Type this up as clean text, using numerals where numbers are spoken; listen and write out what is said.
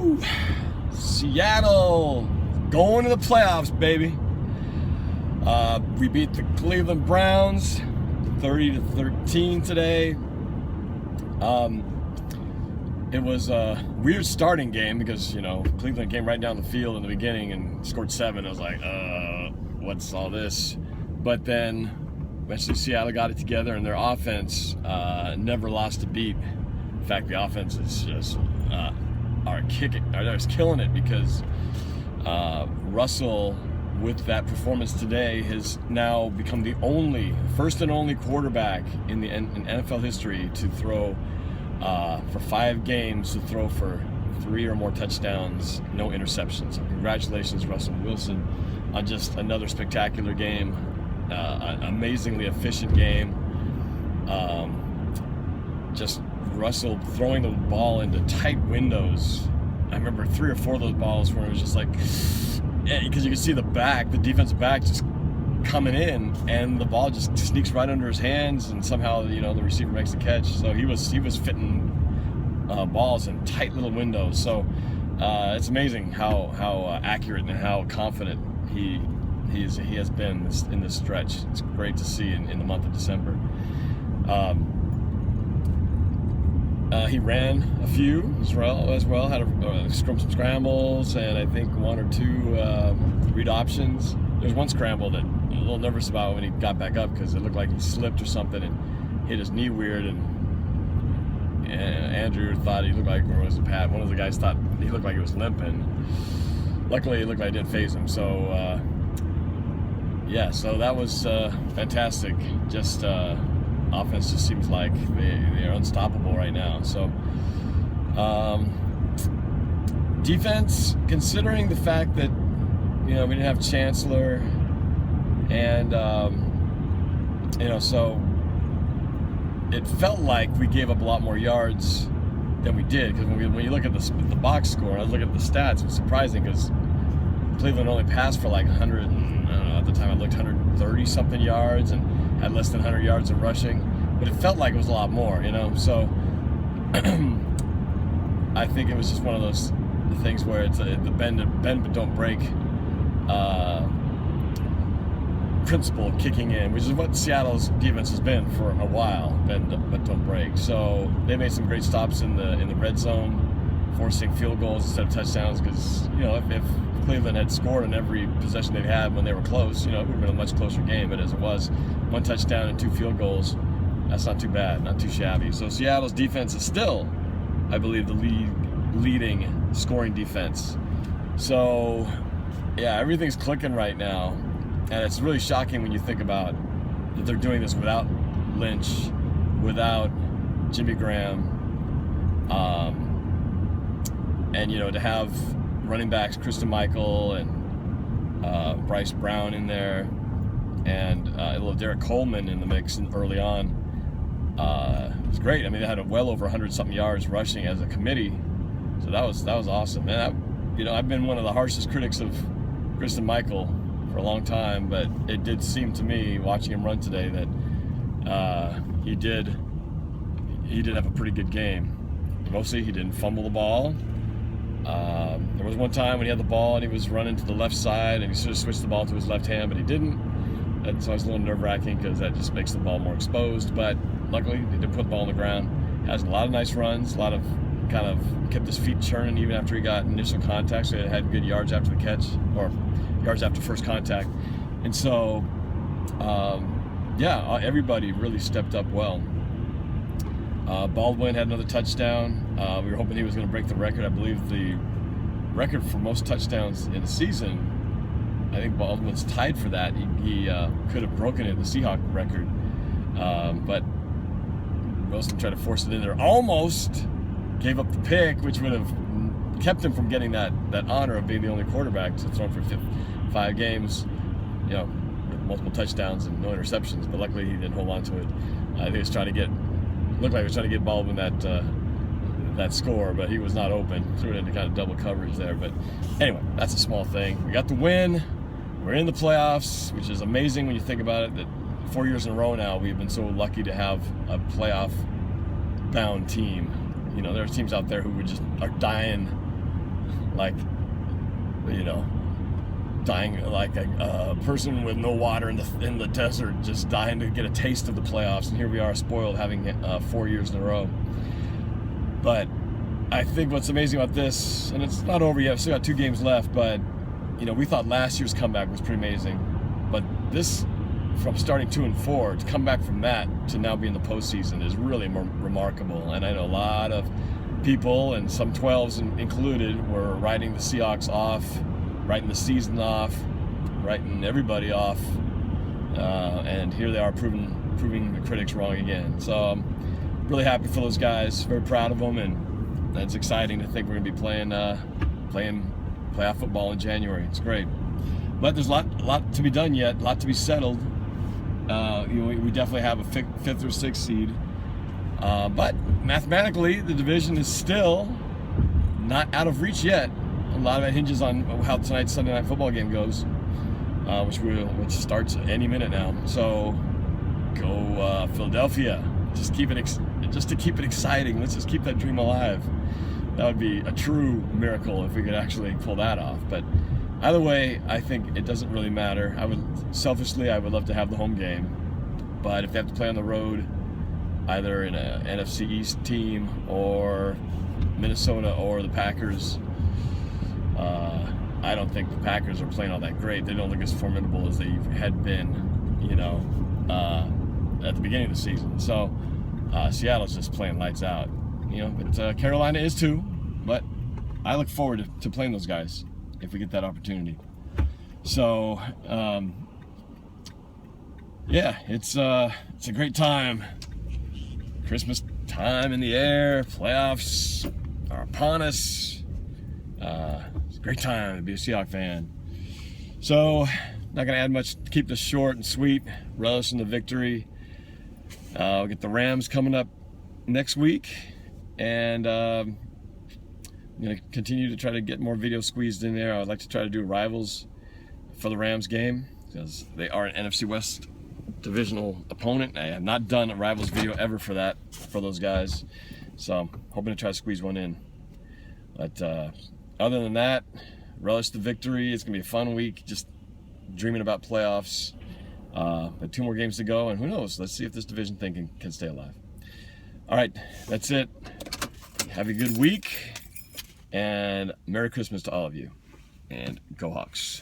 Woo! Seattle going to the playoffs, baby. We beat the Cleveland Browns 30-13 today. It was a weird starting game because, Cleveland came right down the field in the beginning and scored 7. I was like, what's all this? But then eventually Seattle got it together, and their offense never lost a beat. In fact, the offense is just killing it because Russell, with that performance today, has now become the first and only quarterback in NFL history to throw for 5 games, to throw for 3 or more touchdowns, no interceptions. So congratulations, Russell Wilson, on just another spectacular game, an amazingly efficient game. Just Russell throwing the ball into tight windows. I remember 3 or 4 of those balls where it was just like, because you can see the defensive back just coming in, and the ball just sneaks right under his hands, and somehow the receiver makes the catch. So he was fitting balls in tight little windows. So it's amazing how accurate and how confident he has been in this stretch. It's great to see in the month of December. He ran a few as well, had some scrambles, and I think 1 or 2 read options. There's one scramble that I was a little nervous about when he got back up because it looked like he slipped or something and hit his knee weird, and Andrew thought he looked like, or was it Pat? One of the guys thought he looked like he was limping. Luckily, it looked like it didn't phase him. So, so that was fantastic. Just offense just seems like they are unstoppable right now. So defense, considering the fact that we didn't have Chancellor, and so it felt like we gave up a lot more yards than we did, because when you look at the box score, I was looking at the stats, it was surprising because Cleveland only passed for like 100, at the time I looked, 130 something yards and had less than 100 yards of rushing, but it felt like it was a lot more, so I think it was just one of those things where it's the bend but don't break principle of kicking in, which is what Seattle's defense has been for a while, bend but don't break. So they made some great stops in the red zone, forcing field goals instead of touchdowns, because if Cleveland had scored on every possession they'd had when they were close, it would have been a much closer game. But as it was, 1 touchdown and 2 field goals, that's not too bad, not too shabby. So Seattle's defense is still, I believe, the leading scoring defense. So yeah, everything's clicking right now, and it's really shocking when you think about that they're doing this without Lynch, without Jimmy Graham, and to have running backs Christian Michael and Bryce Brown in there, and a little Derek Coleman in the mix early on. It was great. I mean, they had well over 100-something yards rushing as a committee, so that was awesome. And I've been one of the harshest critics of Christian Michael for a long time, but it did seem to me, watching him run today, that he did have a pretty good game. Mostly, he didn't fumble the ball. There was one time when he had the ball and he was running to the left side, and he sort of switched the ball to his left hand, but he didn't. And so I was a little nerve-wracking because that just makes the ball more exposed. But luckily, he didn't put the ball on the ground. Has a lot of nice runs, a lot of kind of kept his feet churning even after he got initial contact. So he had good yards after the catch, or yards after first contact. And so, everybody really stepped up well. Baldwin had another touchdown. We were hoping he was going to break the record. I believe the record for most touchdowns in a season, I think Baldwin's tied for that. He could have broken it, the Seahawks record. But Wilson tried to force it in there. Almost gave up the pick, which would have kept him from getting that honor of being the only quarterback to throw for 5 games, with multiple touchdowns and no interceptions. But luckily, he didn't hold on to it. I think he was trying to get Baldwin that score, but he was not open. Threw it into kind of double coverage there. But anyway, that's a small thing. We got the win. We're in the playoffs, which is amazing when you think about it, that 4 years in a row now we've been so lucky to have a playoff-bound team. There are teams out there who are dying like, you know, dying like a person with no water in the desert, just dying to get a taste of the playoffs. And here we are, spoiled, having 4 years in a row. But I think what's amazing about this, and it's not over yet, we've still got 2 games left, but you know, we thought last year's comeback was pretty amazing. But this, from starting 2-4, to come back from that to now be in the postseason is really remarkable. And I know a lot of people, and some 12s included, were writing the Seahawks off, writing the season off, writing everybody off, and here they are proving the critics wrong again. So I'm really happy for those guys, very proud of them, and it's exciting to think we're going to be playing playoff football in January. It's great. But there's a lot to be done yet, a lot to be settled. We definitely have a 5th or 6th seed. But mathematically, the division is still not out of reach yet. A lot of it hinges on how tonight's Sunday Night Football game goes, which starts any minute now. So go Philadelphia. Just to keep it exciting. Let's just keep that dream alive. That would be a true miracle if we could actually pull that off. But either way, I think it doesn't really matter. I would love to have the home game, but if they have to play on the road, either in a NFC East team or Minnesota or the Packers, I don't think the Packers are playing all that great. They don't look as formidable as they had been, at the beginning of the season. So Seattle's just playing lights out, But Carolina is too. But I look forward to playing those guys if we get that opportunity. So it's a great time. Christmas time in the air. Playoffs are upon us. It's a great time to be a Seahawks fan. So, not going to add much, keep this short and sweet, relish in the victory. We'll get the Rams coming up next week, and I'm going to continue to try to get more video squeezed in there. I would like to try to do rivals for the Rams game, because they are an NFC West divisional opponent. I have not done a rivals video ever for those guys, so I'm hoping to try to squeeze one in. But other than that, relish the victory. It's going to be a fun week, just dreaming about playoffs. But 2 more games to go, and who knows? Let's see if this division thinking can stay alive. All right, that's it. Have a good week, and Merry Christmas to all of you. And go Hawks.